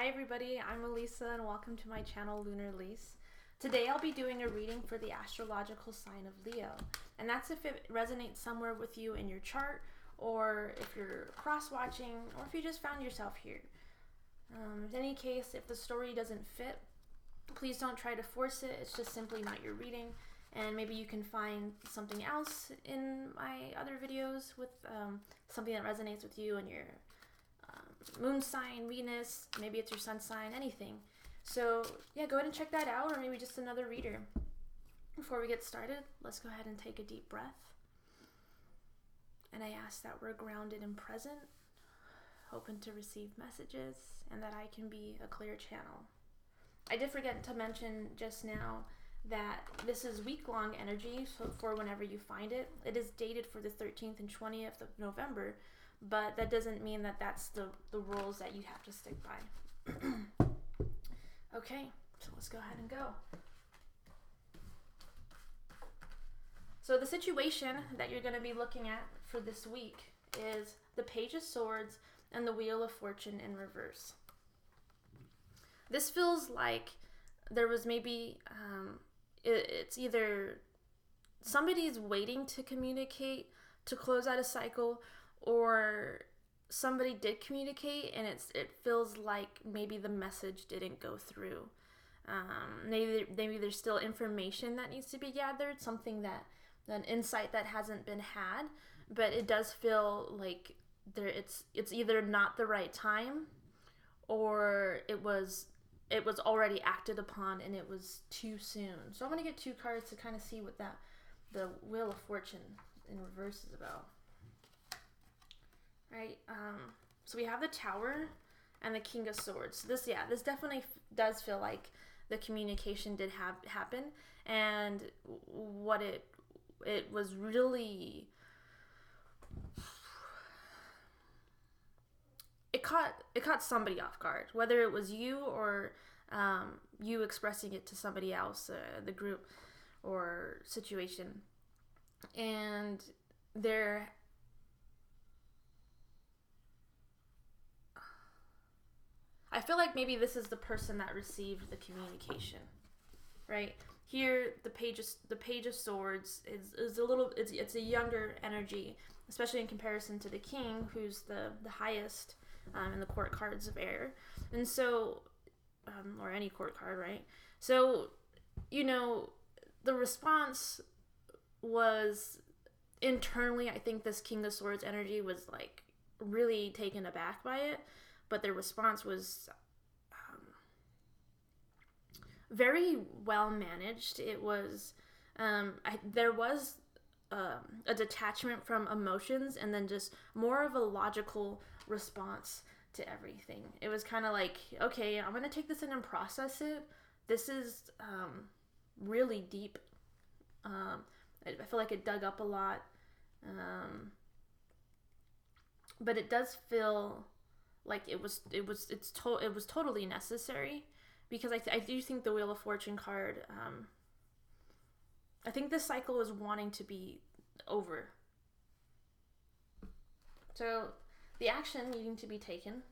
Hi everybody, I'm Elisa and welcome to my channel Lunar Elise. Today I'll be doing a reading for the astrological sign of Leo, and that's if it resonates somewhere with you in your chart, or if you're cross-watching, or if you just found yourself here. In any case, if the story doesn't fit, please don't try to force it. It's just simply not your reading, and maybe you can find something else in my other videos with something that resonates with you and your moon sign, Venus, maybe it's your sun sign, anything. So yeah, go ahead and check that out, or maybe just another reader. Before we get started, let's go ahead and take a deep breath. And I ask that we're grounded and present, open to receive messages, and that I can be a clear channel. I did forget to mention just now that this is week-long energy, so for whenever you find it. It is dated for the 13th and 20th of November, but that doesn't mean that that's the rules that you have to stick by. Okay, so let's go ahead and go. So the situation that you're going to be looking at for this week is the Page of Swords and the Wheel of Fortune in reverse. This feels like there was maybe, it's either somebody's waiting to communicate to close out a cycle, or somebody did communicate and it feels like maybe the message didn't go through. Maybe there's still information that needs to be gathered, something an insight that hasn't been had, but it does feel like it's either not the right time, or it was already acted upon and it was too soon. So I'm going to get two cards to kind of see what the Wheel of Fortune in reverse is about. Right, so we have the Tower and the King of Swords. This definitely does feel like the communication did happen, and what it was really, it caught somebody off guard, whether it was you or you expressing it to somebody else, the group or situation, and I feel like maybe this is the person that received the communication, right? Here, the Page of Swords is a little, it's a younger energy, especially in comparison to the King, who's the highest in the court cards of air. And so, or any court card, right? So, the response was internally, I think this King of Swords energy was like really taken aback by it. But their response was very well managed. It was, there was a detachment from emotions, and then just more of a logical response to everything. It was kind of like, okay, I'm going to take this in and process it. This is really deep. I feel like it dug up a lot. But it does feel like it was totally necessary, because I do think the Wheel of Fortune card, I think this cycle is wanting to be over. So the action needing to be taken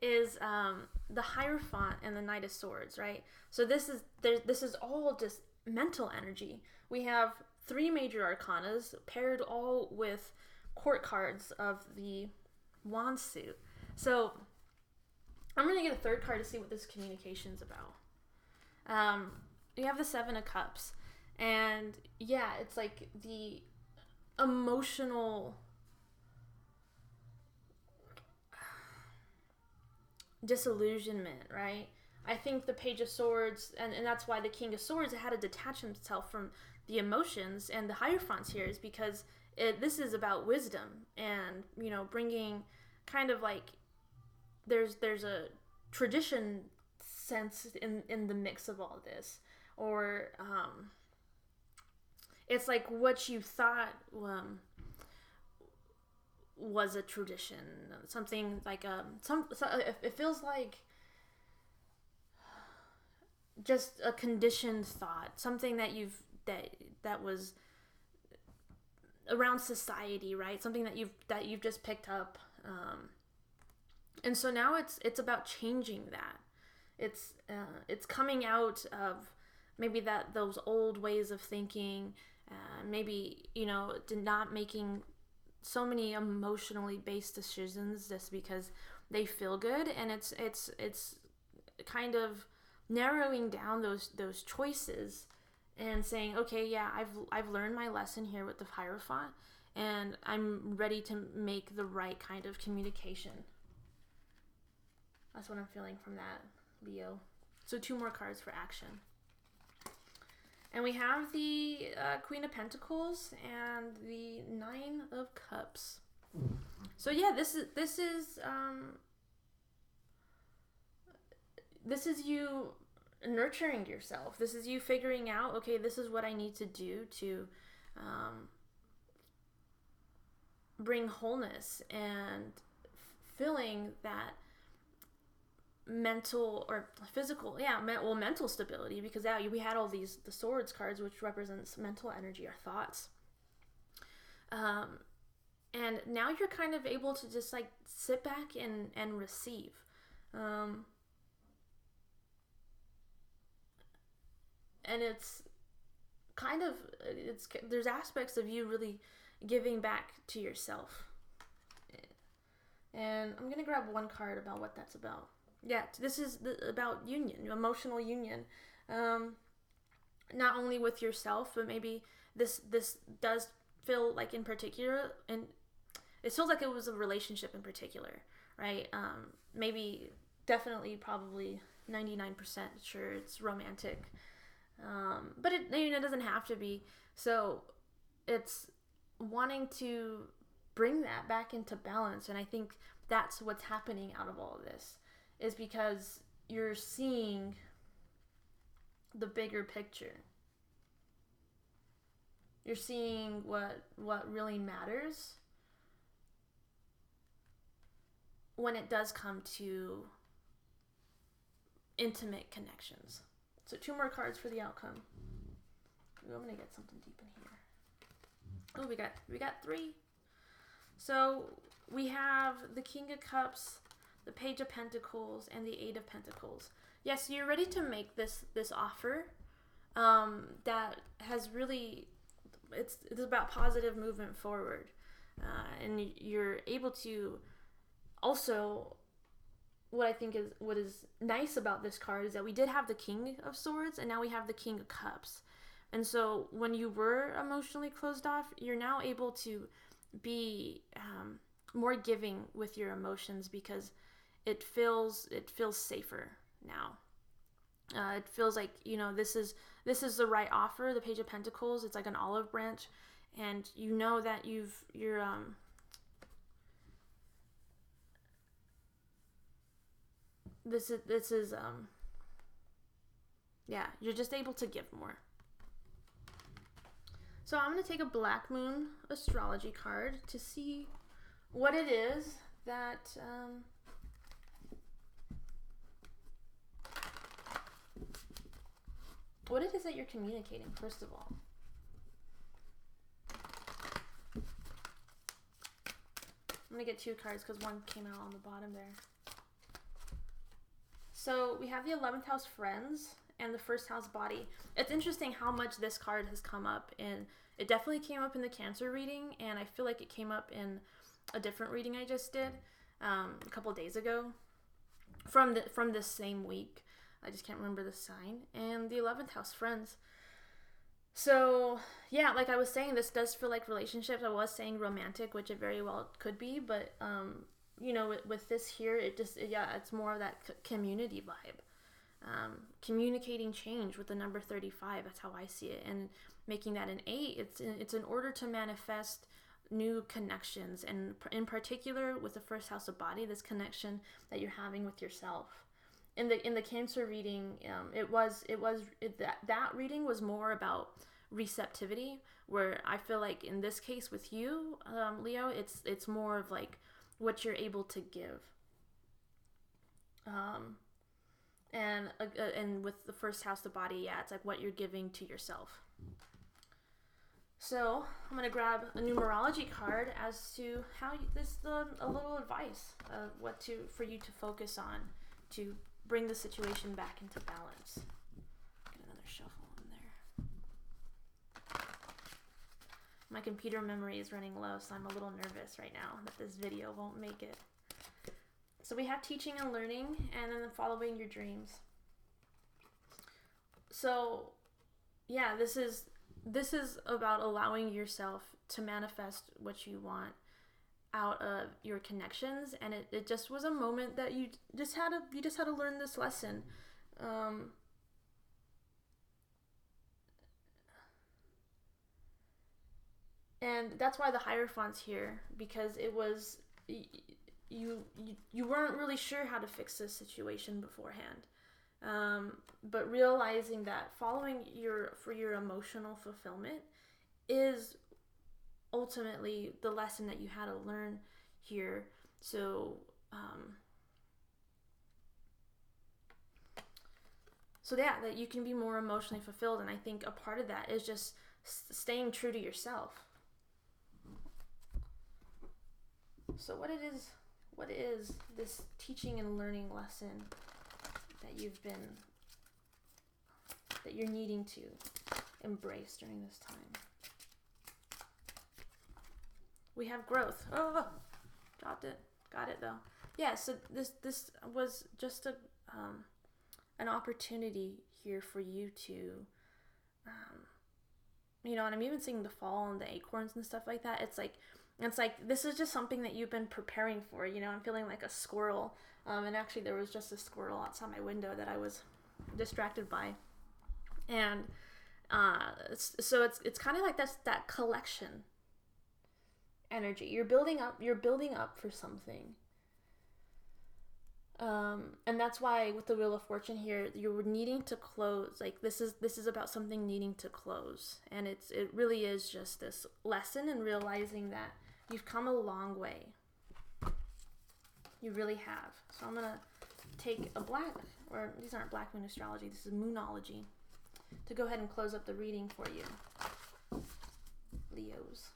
is the Hierophant and the Knight of Swords, right? So this is all just mental energy. We have three major arcanas paired all with court cards of the wand suit. So I'm going to get a third card to see what this communication's about. You have the Seven of Cups, and yeah, it's like the emotional disillusionment, right? I think the Page of Swords, and that's why the King of Swords had to detach himself from the emotions, and the Hierophants here is because this is about wisdom, and bringing kind of like there's a tradition sense in the mix of all this, or it's like what you thought was a tradition, something like it feels like just a conditioned thought, something that that was around society, right? Something that you've just picked up, And so now it's about changing that. It's coming out of maybe those old ways of thinking, maybe, not making so many emotionally based decisions just because they feel good, and it's kind of narrowing down those choices and saying, okay, yeah, I've learned my lesson here with the Hierophant, and I'm ready to make the right kind of communication. That's what I'm feeling from that, Leo. So 2 more cards for action. And we have the Queen of Pentacles and the Nine of Cups. So yeah, this is you nurturing yourself. This is you figuring out, okay, this is what I need to do to bring wholeness and filling that mental or physical, mental stability, because we had all the swords cards, which represents mental energy, our thoughts, and now you're kind of able to just like sit back and receive, and it's kind of, there's aspects of you really giving back to yourself. And I'm gonna grab one card about what that's about. Yeah, this is about union, emotional union, not only with yourself, but maybe this does feel like in particular, and it feels like it was a relationship in particular, right? Maybe, definitely, probably 99% sure it's romantic, but it doesn't have to be. So it's wanting to bring that back into balance, and I think that's what's happening out of all of this, is because you're seeing the bigger picture. You're seeing what really matters when it does come to intimate connections. So 2 more cards for the outcome. Ooh, I'm gonna get something deep in here. Oh, we got 3. So we have the King of Cups, the Page of Pentacles, and the 8 of Pentacles. Yes, you're ready to make this offer that has really, it's about positive movement forward, and you're able to also, what I think is nice about this card is that we did have the King of Swords, and now we have the King of Cups. And so when you were emotionally closed off, you're now able to be more giving with your emotions, because it feels safer now. It feels like, this is the right offer. The Page of Pentacles, it's like an olive branch, and you know that you're you're just able to give more. So I'm going to take a Black Moon astrology card to see what it is that you're communicating, first of all. I'm going to get 2 cards because one came out on the bottom there. So we have the 11th house friends and the 1st house body. It's interesting how much this card has come up in. It definitely came up in the Cancer reading, and I feel like it came up in a different reading I just did a couple of days ago from this same week. I just can't remember the sign. And the 11th house friends. So yeah, like I was saying, this does feel like relationships. I was saying romantic, which it very well could be, but with this here, it's more of that community vibe. Communicating change with the number 35. That's how I see it. And making that an 8, it's in order to manifest new connections, and in particular with the 1st house of body, this connection that you're having with yourself. In the Cancer reading, that reading was more about receptivity, where I feel like in this case with you, Leo, it's more of like what you're able to give. And with the 1st house of body, it's like what you're giving to yourself. So I'm going to grab a numerology card as to how a little advice of for you to focus on to bring the situation back into balance. Get another shuffle in there. My computer memory is running low, so I'm a little nervous right now that this video won't make it. So we have teaching and learning, and then following your dreams. So yeah, this is about allowing yourself to manifest what you want out of your connections, and it just was a moment that you just had to learn this lesson. And that's why the Hierophant's here, because it was you weren't really sure how to fix this situation beforehand. But realizing that following for your emotional fulfillment is ultimately the lesson that you had to learn here. So yeah, that you can be more emotionally fulfilled. And I think a part of that is just staying true to yourself. So what is this teaching and learning lesson that you're needing to embrace during this time? We have growth. Oh, dropped it. Got it though. Yeah, so this was just an opportunity here for you to and I'm even seeing the fall and the acorns and stuff like that. It's like this is just something that you've been preparing for. I'm feeling like a squirrel. And actually there was just a squirrel outside my window that I was distracted by. And so it's kind of like that collection energy. You're building up for something. And that's why with the Wheel of Fortune here, you're needing to close. Like this is about something needing to close. And it really is just this lesson and realizing that you've come a long way. You really have. So I'm going to take these aren't Black Moon Astrology, this is Moonology, to go ahead and close up the reading for you, Leos.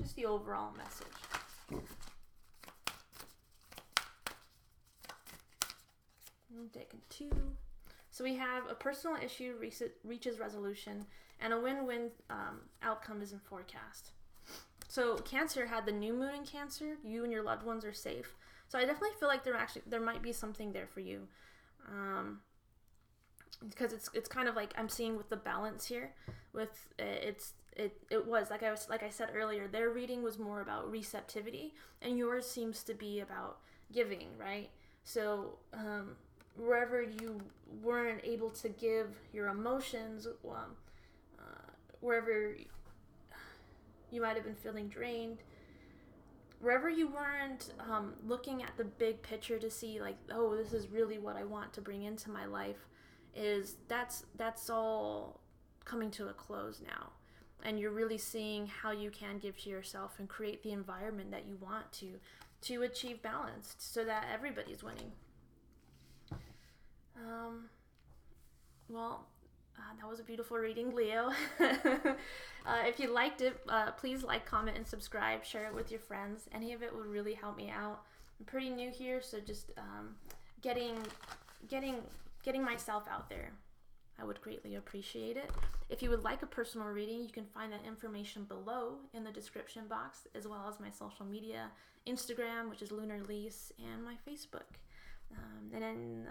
Just the overall message. I'm taking 2. So we have a personal issue reaches resolution, and a win-win outcome is in forecast. So Cancer had the new moon in Cancer. You and your loved ones are safe. So I definitely feel like there might be something there for you, because it's kind of like I'm seeing with the balance here. With it was like I said earlier. Their reading was more about receptivity, and yours seems to be about giving, right? So wherever you weren't able to give your emotions, wherever you might have been feeling drained, wherever you weren't looking at the big picture to see like, oh, this is really what I want to bring into my life, that's all coming to a close now. And you're really seeing how you can give to yourself and create the environment that you want to achieve balance so that everybody's winning. That was a beautiful reading, Leo. If you liked it, please like, comment, and subscribe. Share it with your friends. Any of it would really help me out. I'm pretty new here, so just getting myself out there, I would greatly appreciate it. If you would like a personal reading, you can find that information below in the description box, as well as my social media, Instagram, which is Lunar Lease, and my Facebook. And then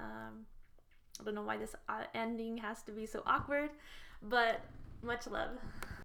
I don't know why this ending has to be so awkward, but much love.